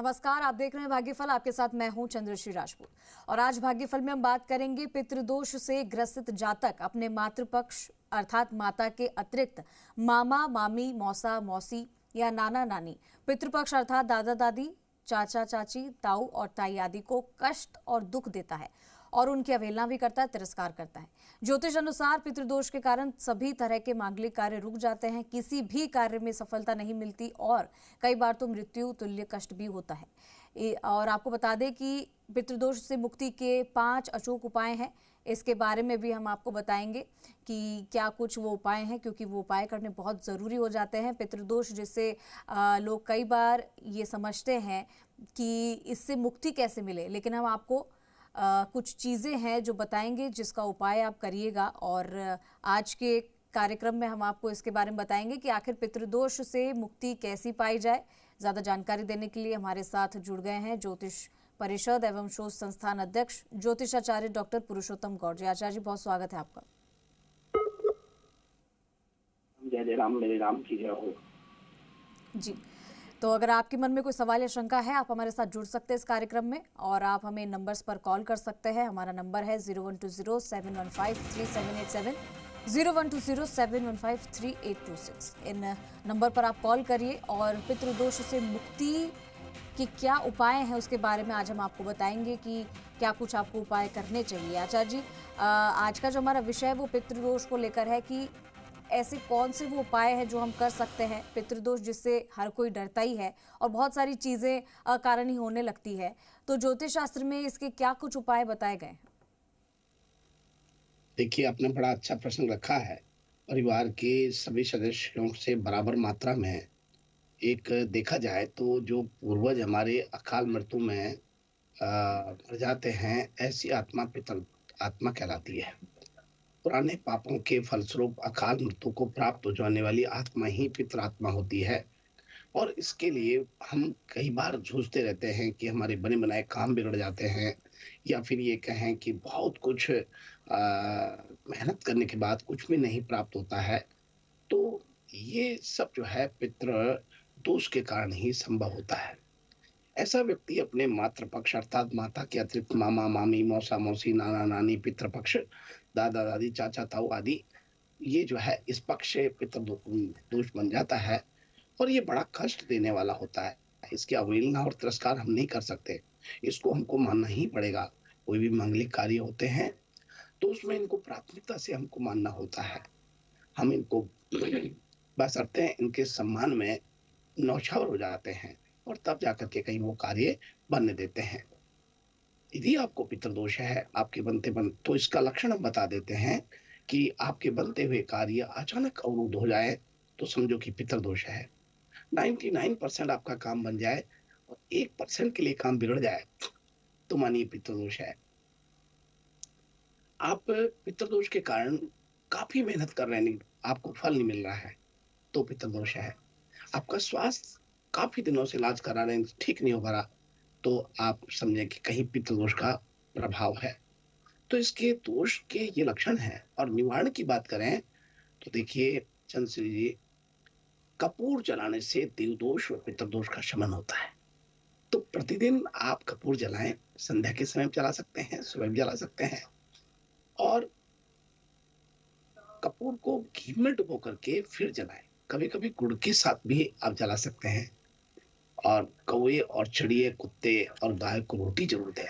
नमस्कार, आप देख रहे हैं भाग्यफल। आपके साथ मैं हूं चंद्रश्री राजपूत और आज भाग्यफल में हम बात करेंगे पितृदोष से ग्रसित जातक अपने मातृपक्ष अर्थात माता के अतिरिक्त मामा मामी, मौसा मौसी या नाना नानी, पितृपक्ष अर्थात दादा दादी, चाचा चाची, ताऊ और ताई आदि को कष्ट और दुख देता है और उनकी अवहेलना भी करता है, तिरस्कार करता है। ज्योतिष अनुसार पितृदोष के कारण सभी तरह के मांगलिक कार्य रुक जाते हैं, किसी भी कार्य में सफलता नहीं मिलती और कई बार तो मृत्यु तुल्य कष्ट भी होता है। और आपको बता दें कि पितृदोष से मुक्ति के 5 अचूक उपाय हैं। इसके बारे में भी हम आपको बताएंगे कि क्या कुछ वो उपाय हैं, क्योंकि वो उपाय करने बहुत ज़रूरी हो जाते हैं। पितृदोष जिससे लोग कई बार ये समझते हैं कि इससे मुक्ति कैसे मिले, लेकिन हम आपको कुछ चीज़ें हैं जो बताएंगे जिसका उपाय आप करिएगा। और आज के कार्यक्रम में हम आपको इसके बारे में बताएंगे कि आखिर पितृदोष से मुक्ति कैसी पाई जाए। ज़्यादा जानकारी देने के लिए हमारे साथ जुड़ गए हैं ज्योतिष परिषद एवं शोध संस्थान अध्यक्ष ज्योतिषाचार्य डॉक्टर पुरुषोत्तम गौड़ जी। आचार्य जी, बहुत स्वागत है आपका। जय जय राम, मेरे राम की जय हो जी। तो अगर आपके मन में कोई सवाल या शंका है, आप हमारे साथ जुड़ सकते हैं इस कार्यक्रम में और आप हमें नंबर्स पर कॉल कर सकते हैं। हमारा नंबर है 0120-715-3787, 0120-715-3826। इन नंबर पर आप कॉल करिए और पितृदोष से मुक्ति के क्या उपाय हैं उसके बारे में आज हम आपको बताएंगे कि क्या कुछ आपको उपाय करने चाहिए। आचार्य जी, आज का जो हमारा विषय है वो पितृदोष को लेकर है कि ऐसे कौन से वो उपाय हैं जो हम कर सकते हैं। पितृदोष जिससे हर कोई डरता ही है और बहुत सारी चीज़ें अकारण ही होने लगती है, तो ज्योतिष शास्त्र में इसके क्या कुछ उपाय बताए गए हैं? देखिए, आपने बड़ा अच्छा प्रश्न रखा है। परिवार के सभी सदस्यों से बराबर मात्रा में एक देखा जाए तो जो पूर्वज हमारे अकाल मृत्यु में मर जाते हैं, ऐसी आत्मा पितृ आत्मा कहलाती है। पुराने पापों के फलस्वरूप अकाल मृत्यु को प्राप्त हो जाने वाली आत्मा ही पितृ आत्मा होती है। और इसके लिए हम कई बार जूझते रहते हैं कि हमारे बने बनाए काम बिगड़ जाते हैं, या फिर ये कहें कि बहुत कुछ मेहनत करने के बाद कुछ भी नहीं प्राप्त होता है। तो ये सब जो है पितृ दोष के कारण ही संभव होता है। ऐसा व्यक्ति अपने मातृपक्ष अर्थात माता के अतिरिक्त मामा मामी, मौसा मौसी, नाना नानी, पितृपक्ष दादा दादी, चाचा ताऊ आदि, ये जो है इस पक्ष से पितृ दोष बन जाता है और ये बड़ा कष्ट देने वाला होता है। इसकी अवहेलना और तिरस्कार हम नहीं कर सकते, इसको हमको मानना ही पड़ेगा। कोई भी मांगलिक कार्य होते हैं तो उसमें इनको प्राथमिकता से हमको मानना होता है। हम इनको बशर्ते इनके सम्मान में न्यौछावर हो जाते हैं और तब जाकर के कहीं वो कार्य बनने देते हैं। यदि आपको पितृदोष है आपके तो इसका लक्षण हम बता देते हैं कि आपके बनते हुए कार्य अचानक अवरुद्ध हो जाए तो समझो कि पितृदोष है। 99% आपका काम बन जाए और 1% के लिए काम बिगड़ जाए तो मानिए पितृदोष है। आप पितृदोष के कारण काफी मेहनत कर रहे हैं, आपको फल नहीं मिल रहा है तो पितृदोष है। आपका स्वास्थ्य काफी दिनों से इलाज करा रहे हैं, ठीक नहीं हो पा रहा, तो आप समझें कि कहीं पितृदोष का प्रभाव है। तो इसके दोष के ये लक्षण हैं। और निवारण की बात करें तो देखिए चंद्रश्री जी, कपूर जलाने से देवदोष और पितृदोष का शमन होता है। तो प्रतिदिन आप कपूर जलाएं, संध्या के समय जला सकते हैं, सुबह भी जला सकते हैं। और कपूर को घी में डुबो करके फिर जलाएं। कभी कभी गुड़ के साथ भी आप जला सकते हैं। और कौवे और चिड़िए, कुत्ते और गाय को रोटी जरूर दें।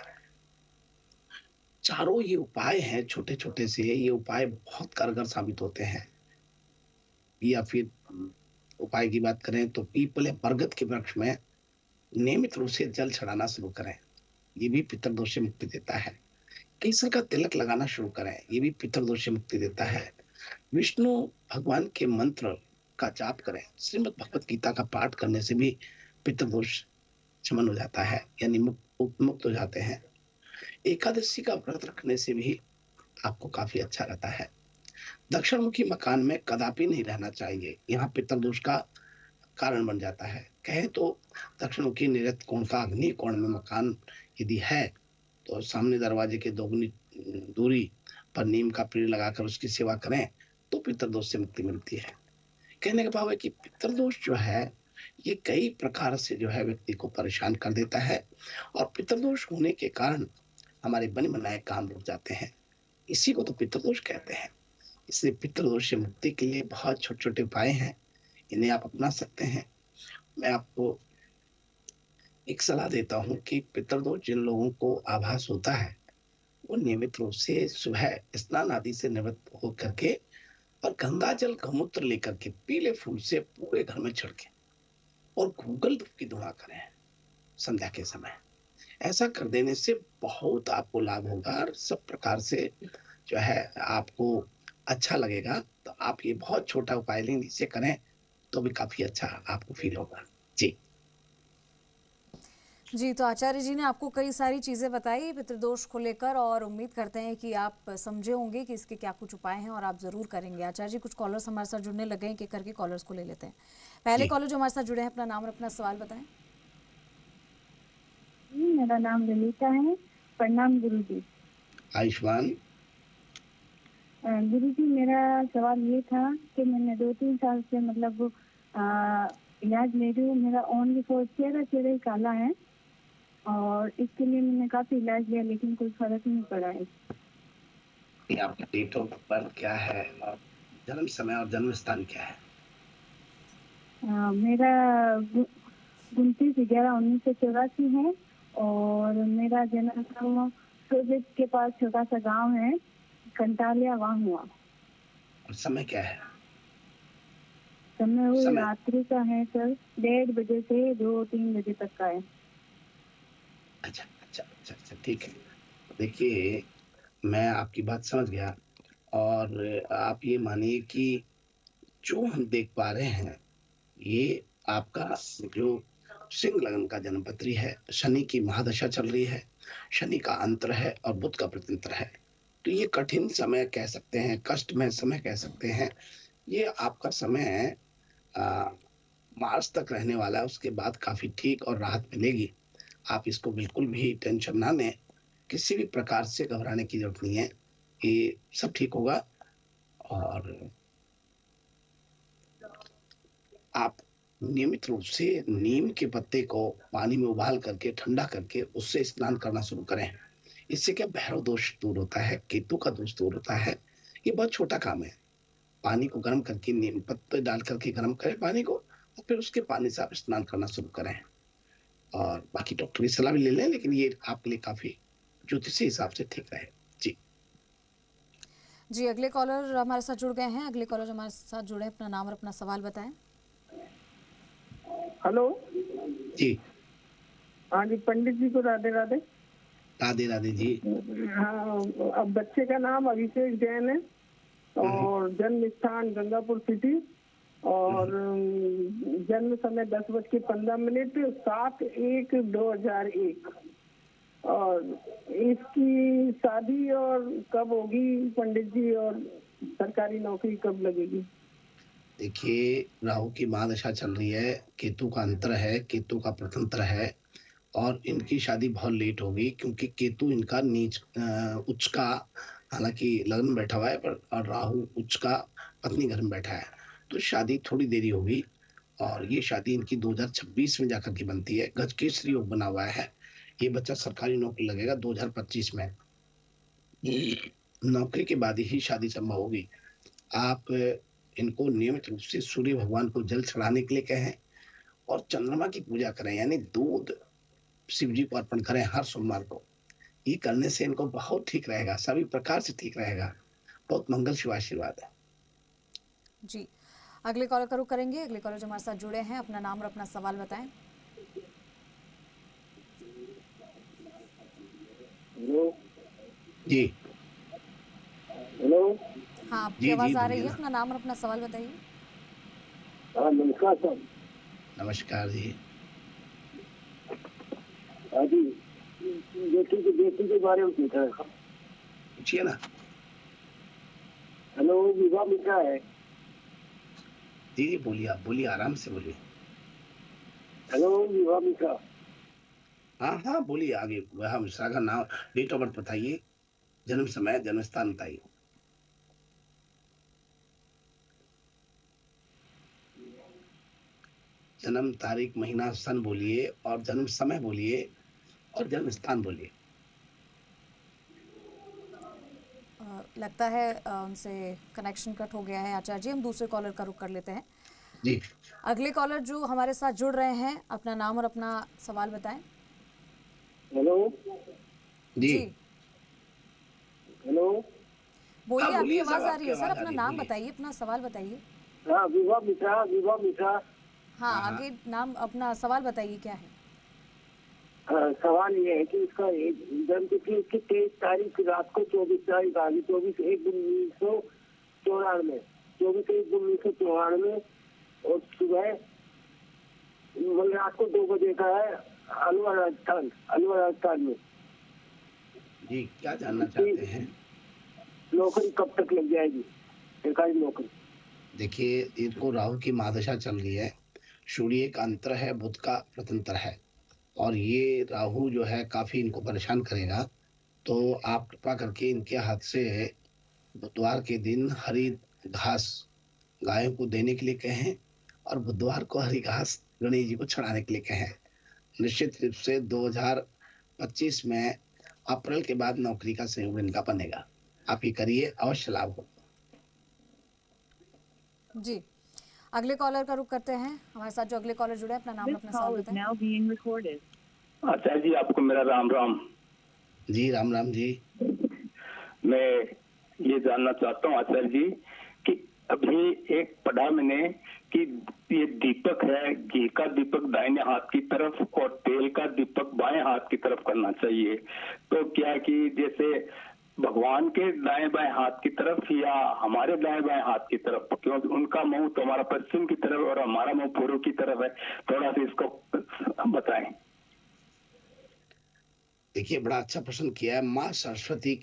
चारों ये उपाय हैं छोटे छोटे से, ये उपाय बहुत कारगर साबित होते हैं। या फिर उपाय की बात करें तो पीपल या बरगद के वृक्ष में नियमित रूप से जल चढ़ाना शुरू करें, ये भी पितृदोष से मुक्ति देता है। केसर का तिलक लगाना शुरू करें, ये भी पितृदोष से मुक्ति देता है। विष्णु भगवान के मंत्र का जाप करें, श्रीमद् भगवत गीता का पाठ करने से भी पितृदोष शमन हो जाता है, यानी मुक्त हो जाते हैं। एकादशी का व्रत रखने से भी आपको काफी अच्छा रहता है। दक्षिणमुखी मकान में कदापि नहीं रहना चाहिए, यहाँ पितृदोष का कारण बन जाता है। कहें तो दक्षिणमुखी निरत कोण का अग्नि कोण में मकान यदि है तो सामने दरवाजे के दोगुनी दूरी पर नीम का पेड़ लगाकर उसकी सेवा करें तो पितृदोष से मुक्ति मिलती है। कहने का भाव है कि पितृदोष जो है ये कई प्रकार से जो है व्यक्ति को परेशान कर देता है और पितृदोष होने के कारण हमारे बने बनाए काम रुक जाते हैं। इसी को तो पितृदोष कहते हैं। इसलिए पितृदोष से मुक्ति के लिए बहुत छोटे-छोटे उपाय हैं, इन्हें आप अपना सकते हैं। मैं आपको एक सलाह देता हूँ कि पितृदोष जिन लोगों को आभास होता है, वो नियमित रूप से सुबह स्नान आदि से निवृत्त होकर के और गंगा जल गौमूत्र लेकर के पीले फूल से पूरे घर में छिड़कें और गूगल धूप की धुआं करें संध्या के समय। ऐसा कर देने से बहुत आपको लाभ होगा और सब प्रकार से जो है आपको अच्छा लगेगा। तो आप ये बहुत छोटा उपाय लेंगे, इसे करें तो भी काफ़ी अच्छा आपको फ़ील होगा। जी। जी, तो आचार्य जी ने आपको कई सारी चीज़ें बताई पितृदोष को लेकर और उम्मीद करते हैं कि आप समझे होंगे कि इसके क्या कुछ उपाय हैं और आप ज़रूर करेंगे। आचार्य जी, कुछ कॉलर्स हमारे साथ जुड़ने लगे हैं, एक-एक करके कॉलर्स को ले लेते हैं। पहले जी। कॉलर जो हमारे साथ जुड़े हैं, अपना नाम और अपना सवाल बताएँ। जी, मेरा नाम ललिता है। प्रणाम गुरुजी। आयुष्मान। गुरुजी, मेरा सवाल ये था कि मैंने 2-3 साल से मतलब इलाज ले रही हूँ। मेरा ओनली फॉर चेहरा ही काला है और इसके लिए मैंने काफ़ी इलाज लिया लेकिन कोई फ़र्क नहीं पड़ा है। ये आपका डेट ऑफ बर्थ क्या है और जन्म समय और जन्म स्थान क्या है? मेरा 29/11/1984 है और मेरा जन्म सोजित के पास छोटा सा गांव है, कंटालिया, वहाँ हुआ। और समय क्या है? समय वो समय। रात्रि का है सर, 1:30 बजे से 2-3 बजे तक का है। अच्छा, ठीक है। देखिए, मैं आपकी बात समझ गया और आप ये मानिए कि जो हम देख पा रहे हैं, ये आपका जो सिंह लग्न का जन्मपत्री है, शनि की महादशा चल रही है, शनि का अंतर है और बुध का प्रत्यंतर है। तो ये कठिन समय कह सकते हैं, कष्टमय समय कह सकते हैं। ये आपका समय अ, मार्च तक रहने वाला है, उसके बाद काफ़ी ठीक और राहत मिलेगी। आप इसको बिल्कुल भी टेंशन ना लें, किसी भी प्रकार से घबराने की ज़रूरत नहीं है, ये सब ठीक होगा और आप नियमित रूप से नीम के पत्ते को पानी में उबाल करके, ठंडा करके उससे स्नान करना शुरू करें। इससे क्या भैरव दोष दूर होता है, केतु का दोष दूर होता है। ये बहुत छोटा काम है। पानी को गर्म करके नीम पत्ते डाल करके गर्म करें पानी को और फिर उसके पानी से आप स्नान करना शुरू करें। और बाकी डॉक्टर की सलाह भी ले लें, लेकिन ये आपके लिए काफ़ी ज्योतिषी हिसाब से ठीक रहेगा। जी। जी, अगले कॉलर हमारे साथ जुड़ गए हैं। अगले कॉलर जो हमारे साथ जुड़े हैं, अपना नाम और अपना सवाल बताएँ। हेलो। जी। हाँ जी, पंडित जी को राधे राधे। राधे राधे जी। हाँ, अब बच्चे का नाम अभिषेक जैन है और जन्म स्थान गंगापुर सिटी और जन्म समय 10:15 7/1/2001 और इसकी शादी और कब होगी पंडित जी और सरकारी नौकरी कब लगेगी? देखिए, राहु की महादशा चल रही है, केतु का अंतर है, केतु का प्रतंत्र है और इनकी शादी बहुत लेट होगी क्योंकि केतु इनका उच्च का हालाँकि लग्न में बैठा हुआ है पर और राहु उच्च का पत्नी घर में बैठा है। तो शादी थोड़ी देरी होगी और ये शादी इनकी 2026 में जाकर के बनती है। गजकेसरी योग बना हुआ है। ये बच्चा सरकारी नौकरी लगेगा 2025 में। नौकरी के बाद ही शादी संभव होगी। आप इनको नियमित रूप से सूर्य भगवान को जल चढ़ाने के लिए कहें और चंद्रमा की पूजा करें, यानी दूध शिव जी को अर्पण करें हर सोमवार को। ये करने से इनको बहुत ठीक रहेगा, सभी प्रकार से ठीक रहेगा। बहुत मंगल शिव आशीर्वाद है। जी, अगले कॉलर का रुख करेंगे। अगले कॉलर जो हमारे साथ जुड़े हैं, अपना नाम और अपना सवाल बताएँ। हेलो। जी। हेलो। हाँ, आपकी जी, आवाज़ आ रही बोलिए है। ना। अपना नाम और अपना सवाल बताइए। हाँ, नमस्कार सर। नमस्कार जी। हाँ जी, बेटी के बारे में पूछा है। पूछिए ना। हेलो, विवाह मिश्रा है। जी, बोलिए आप बोलिए, आराम से बोलिए। हेलो, विवाह मिश्रा। हाँ, बोलिए आगे। वह मिश्रा का नाम, डेट ऑफ बर्थ बताइए, जन्म समय, जन्म स्थान बताइए। जन्म तारीख, महीना, सन बोलिए और जन्म समय बोलिए और जन्म स्थान बोलिए। लगता है उनसे कनेक्शन कट हो गया है आचार्य जी। हम दूसरे कॉलर का रुख कर लेते हैं। जी, अगले कॉलर जो हमारे साथ जुड़ रहे हैं, अपना नाम और अपना सवाल बताएं। हेलो जी। जी हेलो। बोलिए, हाँ, आपकी बोलिए आवाज साहब, आ आपकी रही है सर। आवाज आ अपना रही है, नाम बोलिए। बताइए, अपना सवाल बताइए। हाँ, विभा मिश्रा, विभा मिश्रा। हाँ, हाँ, हाँ। आगे नाम, अपना सवाल बताइए क्या है। सवाल ये है कि इसका जन्म तिथि इसकी 23 तारीख रात को 24 तारीख आ गई, 24/1/1994, 24/1/1994 और सुबह मतलब रात को 2 बजे का है, अलवर राजस्थान में। जी, क्या जानना चाहते हैं? नौकरी कब तक लग जाएगी, सरकारी नौकरी? देखिए, इनको राहु की महादशा चल रही है। सूर्य का अंतर है, बुध का प्रतंत्र है और ये राहु जो है काफी इनको परेशान करेगा। तो आप कृपा करके इनके हाथ से बुधवार के दिन हरी घास गायों को देने के लिए कहें और बुधवार को हरी घास गणेश जी को चढ़ाने के लिए कहें। निश्चित रूप से 2025 में अप्रैल के बाद नौकरी का संयोग इनका बनेगा। आप ये करिए, अवश्य लाभ हो। जी, अगले कॉलर का रुख करते हैं। हमारे साथ जो अगले कॉलर जुड़े हैं, अपना नाम और अपना सवाल बताएं। आचार्य जी, आपको मेरा राम राम। जी, राम राम जी। मैं ये जानना चाहता हूँ आचार्य जी कि अभी एक पढ़ा मैंने कि ये दीपक है, घी का दीपक दाहिने हाथ की तरफ और तेल का दीपक बाएं हाथ की तरफ करना चाहिए। तो क्या कि जैसे भगवान के दाएं बाएं हाथ की तरफ या हमारे दाएं बाएं हाथ की तरफ, क्योंकि उनका मुंह तो हमारा पश्चिम की तरफ और हमारा मुंह पूर्व की तरफ है। थोड़ा सा इसको बताएं। देखिए, बड़ा अच्छा प्रश्न किया है। माँ सरस्वती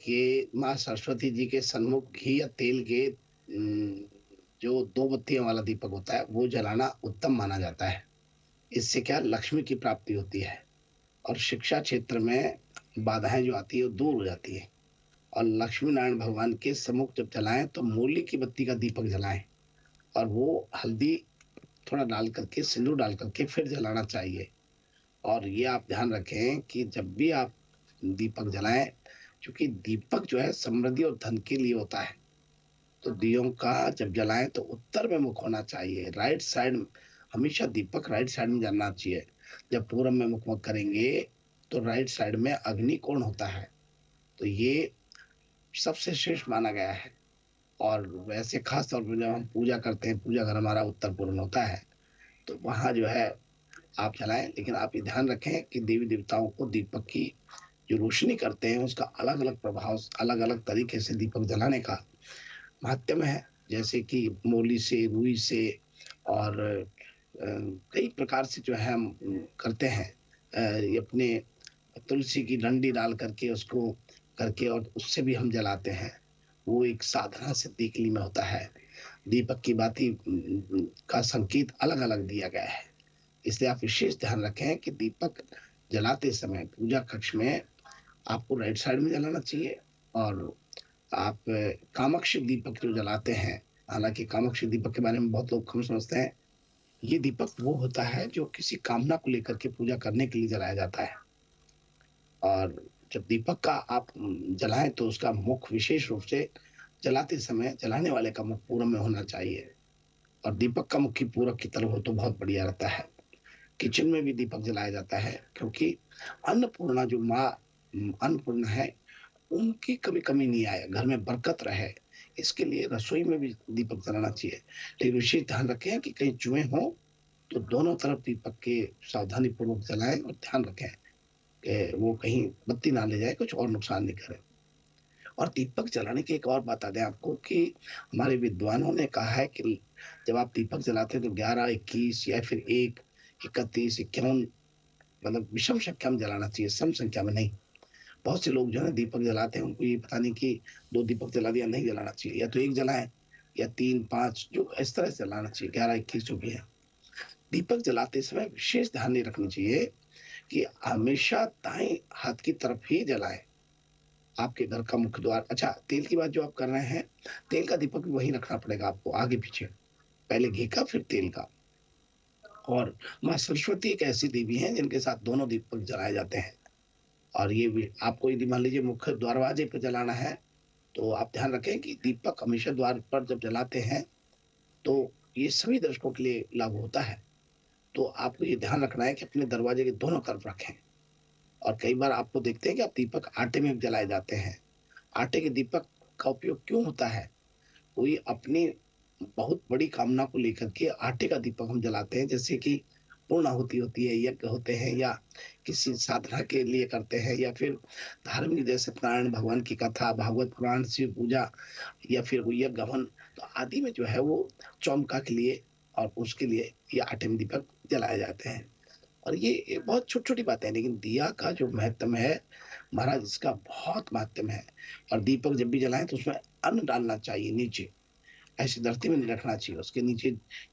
जी के सन्मुख घी या तेल के जो 2 बत्तियों वाला दीपक होता है वो जलाना उत्तम माना जाता है। इससे क्या लक्ष्मी की प्राप्ति होती है और शिक्षा क्षेत्र में बाधाएं जो आती है वो दूर हो जाती है। और लक्ष्मी नारायण भगवान के सम्मुख जब जलाएं तो मूली की बत्ती का दीपक जलाएं और वो हल्दी थोड़ा डाल करके, सिंदूर डाल करके फिर जलाना चाहिए। और ये आप ध्यान रखें कि जब भी आप दीपक जलाएं, क्योंकि दीपक जो है समृद्धि और धन के लिए होता है, तो दियों का जब जलाएं तो उत्तर में मुख होना चाहिए। राइट साइड, हमेशा दीपक राइट साइड में जलना चाहिए। जब पूरब में मुख करेंगे तो राइट साइड में अग्नि कोण होता है, तो ये सबसे श्रेष्ठ माना गया है। और वैसे खास तौर पर जब हम पूजा करते हैं, पूजा घर हमारा उत्तर पूर्व होता है, तो वहां जो है आप जलाएं। लेकिन आप ये ध्यान रखें कि देवी देवताओं को दीपक की जो रोशनी करते हैं उसका अलग अलग प्रभाव, अलग अलग तरीके से दीपक जलाने का महात्म्य है। जैसे कि मूली से, रुई से और कई प्रकार से जो है हम करते हैं। ये अपने तुलसी की डंडी डाल करके उसको करके और उससे भी हम जलाते हैं। वो एक साधना सिद्धि के लिए में होता है। दीपक की बाती का संकेत अलग अलग दिया गया है, इसलिए आप विशेष ध्यान रखें कि दीपक जलाते समय पूजा कक्ष में आपको राइट साइड में जलाना चाहिए। और आप कामक्ष दीपक जो जलाते हैं, हालांकि कामक्ष दीपक के बारे में बहुत लोग कम समझते हैं। ये दीपक वो होता है जो किसी कामना को लेकर के पूजा करने के लिए जलाया जाता है। और जब दीपक का आप जलाएं तो उसका मुख विशेष रूप से जलाते समय जलाने वाले का मुख पूरब में होना चाहिए और दीपक का मुख पूरब की तरफ हो तो बहुत बढ़िया रहता है। किचन में भी दीपक जलाया जाता है, क्योंकि अन्नपूर्णा जो माँ अन्नपूर्णा है उनकी कभी कमी नहीं आए, घर में बरकत रहे, इसके लिए रसोई में भी दीपक जलाना चाहिए। लेकिन विशेष ध्यान रखें कि कहीं चूहे हों तो दोनों तरफ दीपक के सावधानी पूर्वक जलाएं और ध्यान रखें कि वो कहीं बत्ती ना ले जाए, कुछ और नुकसान नहीं करे। और दीपक जलाने की एक और बता दें आपको कि हमारे विद्वानों ने कहा है कि जब आप दीपक जलाते हैं तो 11, 21 या फिर 1, 31, 51 मतलब विषम संख्या में जलाना चाहिए, सम संख्या में नहीं। बहुत से लोग जो है दीपक जलाते हैं, उनको ये पता नहीं कि 2 दीपक जला दिया, नहीं जलाना चाहिए। या तो 1 जलाएं या 3, 5, जो इस तरह से जलाना चाहिए। 11, 21 जो भी है, दीपक जलाते समय विशेष ध्यान नहीं रखना चाहिए कि हमेशा दाएं हाथ की तरफ ही जलाएं, आपके घर का मुख्य द्वार। अच्छा, तेल की बात जो आप कर रहे हैं, तेल का दीपक भी वही रखना पड़ेगा आपको, आगे पीछे, पहले घी का फिर तेल का। और माँ सरस्वती एक ऐसी देवी हैं जिनके साथ दोनों दीपक जलाए जाते हैं। और ये भी आपको यदि मान लीजिए मुख्य दरवाजे पर जलाना है, तो आप ध्यान रखें कि दीपक हमेशा द्वार पर जब जलाते हैं, तो ये सभी दर्शकों के लिए लागू होता है। तो आपको ये ध्यान रखना है कि अपने दरवाजे के दोनों तरफ रखें। और कई बार आपको देखते हैं कि आप दीपक आटे में जलाए जाते हैं। आटे के दीपक का उपयोग क्यों होता है? कोई अपनी बहुत बड़ी कामना को लेकर के आटे का दीपक हम जलाते हैं, जैसे कि पूर्णाहुति होती है, यज्ञ होते हैं, या किसी साधना के लिए करते हैं, या फिर धार्मिक जैसे नारायण भगवान की कथा, भागवत पुराण, शिव पूजा, या फिर कोई यज्ञ हवन, तो आदि में जो है वो चौमका के लिए और उसके लिए ये आटे में दीपक जलाए जाते हैं। और ये बहुत छोटी छोटी बातें हैं, लेकिन दिया का जो महत्व है महाराज, इसका बहुत महत्व है। और दीपक जब भी जलाएं तो उसमें अन्न डालना चाहिए नीचे, ऐसी धरती में नहीं रखना चाहिए। उसके नीचे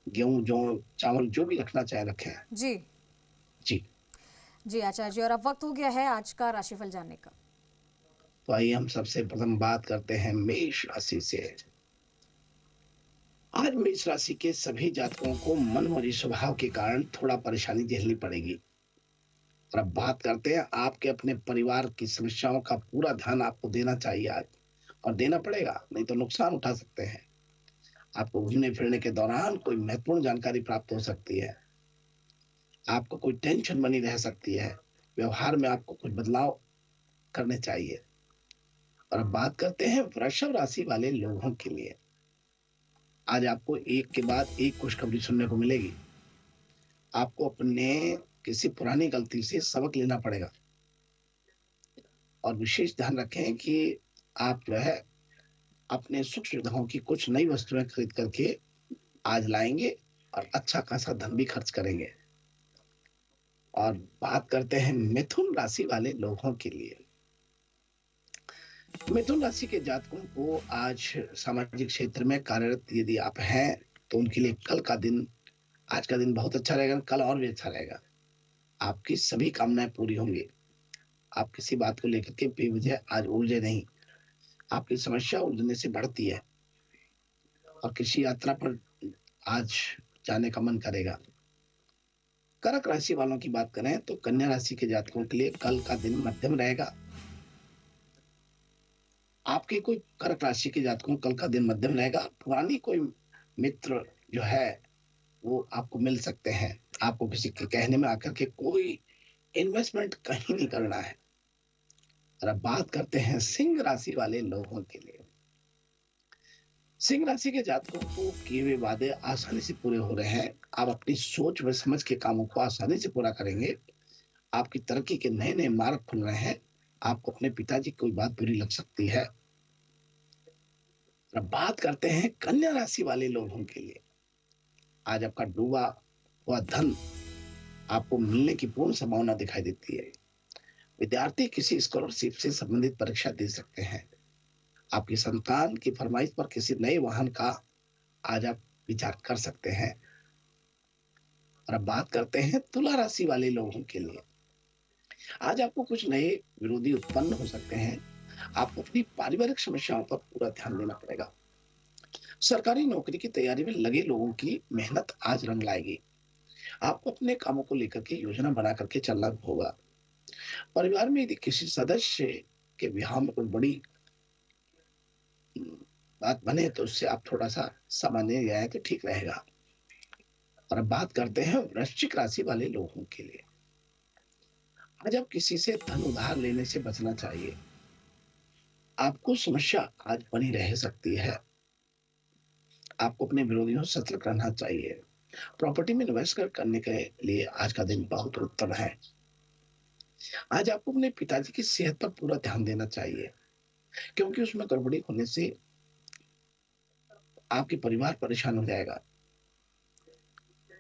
गेहूं, जौ, चावल जो भी रखना चाहे रखें। जी जी। जी आचार्य जी, और अब वक्त हो गया है आज का राशिफल जानने का। तो आइए हम सबसे प्रथम बात करते हैं मेष राशि से। आज मेष राशि के सभी जातकों को मनमौजी स्वभाव के कारण थोड़ा परेशानी झेलनी पड़ेगी। और अब बात करते हैं आपके अपने परिवार की समस्याओं का पूरा ध्यान आपको देना चाहिए आज, और देना पड़ेगा, नहीं तो नुकसान उठा सकते हैं। आपको घूमने फिरने के दौरान कोई महत्वपूर्ण जानकारी प्राप्त हो सकती है। आपको कोई टेंशन बनी रह सकती है। व्यवहार में आपको कुछ बदलाव करने चाहिए। और अब बात करते हैं वृषभ राशि वाले लोगों के लिए। आज आपको एक के बाद एक खुशखबरी सुनने को मिलेगी। आपको अपने किसी पुरानी गलती से सबक लेना पड़ेगा, और विशेष ध्यान रखें कि आप जो है अपने सुख सुविधाओं की कुछ नई वस्तुएं खरीद करके आज लाएंगे, और अच्छा खासा धन भी खर्च करेंगे। और बात करते हैं मिथुन राशि वाले लोगों के लिए। मिथुन राशि के जातकों को आज सामाजिक क्षेत्र में कार्यरत यदि आप हैं, तो उनके लिए आज का दिन बहुत अच्छा रहेगा। कल और भी अच्छा रहेगा। आपकी सभी कामनाएं पूरी होंगी। आप किसी बात को लेकर के बेवजह आज उलझे नहीं। आपकी समस्या उलझने से बढ़ती है, और किसी यात्रा पर आज जाने का मन करेगा। कर्क राशि वालों की बात करें तो कन्या राशि के जातकों के लिए कल का दिन मध्यम रहेगा। आपके कोई कर्क राशि के जातकों कल का दिन मध्यम रहेगा। पुरानी कोई मित्र जो है वो आपको मिल सकते हैं। आपको किसी के कहने में आकर के कोई इन्वेस्टमेंट कहीं नहीं करना है। और अब बात करते हैं सिंह राशि वाले लोगों के लिए। सिंह राशि के जातकों को किए हुए वादे आसानी से पूरे हो रहे हैं। आप अपनी सोच व समझ के कामों को आसानी से पूरा करेंगे। आपकी तरक्की के नए नए मार्ग खुल रहे हैं। आपको अपने पिताजी की कोई बात बुरी लग सकती है। अब बात करते हैं कन्या राशि वाले लोगों के लिए। आज आपका डूबा हुआ धन आपको मिलने की पूर्ण संभावना दिखाई देती है। विद्यार्थी किसी स्कॉलरशिप से संबंधित परीक्षा दे सकते हैं। आपकी संतान की फरमाइश पर किसी नए वाहन का आज आप विचार कर सकते हैं। और अब बात करते हैं तुला राशि वाले लोगों के लिए। आज आपको कुछ नए विरोधी उत्पन्न हो सकते हैं। आपको अपनी पारिवारिक समस्याओं पर पूरा ध्यान देना पड़ेगा। सरकारी नौकरी की तैयारी में लगे लोगों की मेहनत आज रंग लाएगी। आपको अपने कामों को लेकर के योजना बना करके चलना होगा। परिवार में यदि किसी सदस्य के विवाह में कोई बड़ी बात बने तो उससे आप थोड़ा सा सामान्य जाए तो ठीक रहेगा। और अब बात करते हैं वृश्चिक राशि वाले लोगों के लिए। आज आप किसी से धन उधार लेने से बचना चाहिए। आपको समस्या आज बनी रह सकती है। आपको अपने विरोधियों से सतर्क रहना चाहिए। प्रॉपर्टी में निवेश करने के लिए आज का दिन बहुत उत्तम है। आज आपको अपने पिताजी की सेहत पर पूरा ध्यान देना चाहिए, क्योंकि उसमें गड़बड़ी होने से आपके परिवार परेशान हो जाएगा।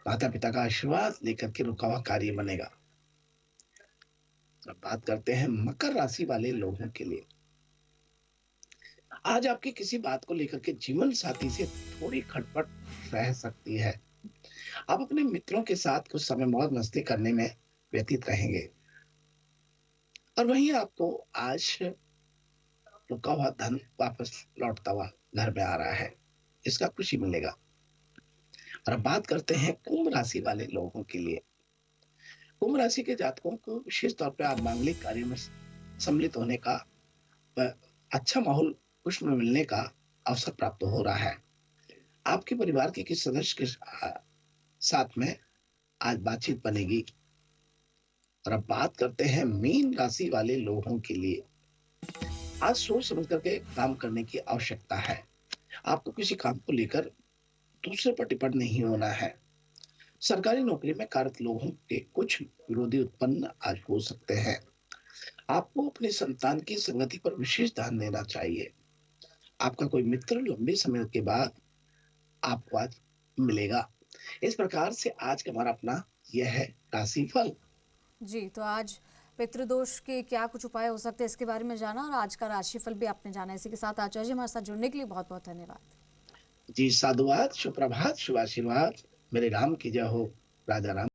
माता पिता का आशीर्वाद लेकर के रुका हुआ कार्य बनेगा। अब बात करते हैं मकर राशि वाले लोगों के लिए। आज आपकी किसी बात को लेकर के जीवन साथी से थोड़ी खटपट रह सकती है। आप अपने मित्रों के साथ कुछ समय मौज मस्ती करने में व्यतीत रहेंगे। और वहीं आपको आज रुका हुआ धन वापस लौटता हुआ घर में आ रहा है, इसका खुशी मिलेगा। और अब बात करते हैं कुंभ राशि वाले लोगों के लिए। कुंभ राशि के जातकों को विशेष तौर पे आप मांगलिक कार्यों में सम्मिलित होने का अच्छा माहौल खुश में मिलने का अवसर प्राप्त हो रहा है। आपके परिवार के किसी सदस्य के साथ में आज बातचीत बनेगी। और अब बात करते हैं मीन राशि वाले लोगों के लिए। आज सोच समझ करके काम करने की आवश्यकता है। आपको किसी काम को लेकर दूसरे पर टिप्पण नहीं होना है। सरकारी नौकरी में कार्यरत लोगों के कुछ विरोधी उत्पन्न आज हो सकते हैं। आपको अपने संतान की संगति पर विशेष ध्यान देना चाहिए। आपका कोई मित्र लंबे समय के बाद आपको आज मिलेगा। इस प्रकार से आज का हमारा अपना यह है राशिफल। जी, तो आज पितृदोष के क्या कुछ उपाय हो सकते हैं इसके बारे में जाना और आज का राशिफल भी आपने जाना। इसी के साथ आचार्य जी हमारे साथ जुड़ने के लिए बहुत बहुत धन्यवाद। जी साधुवाद, सुप्रभात, शुभ आशीर्वाद। मेरे राम की जय हो, राजा राम।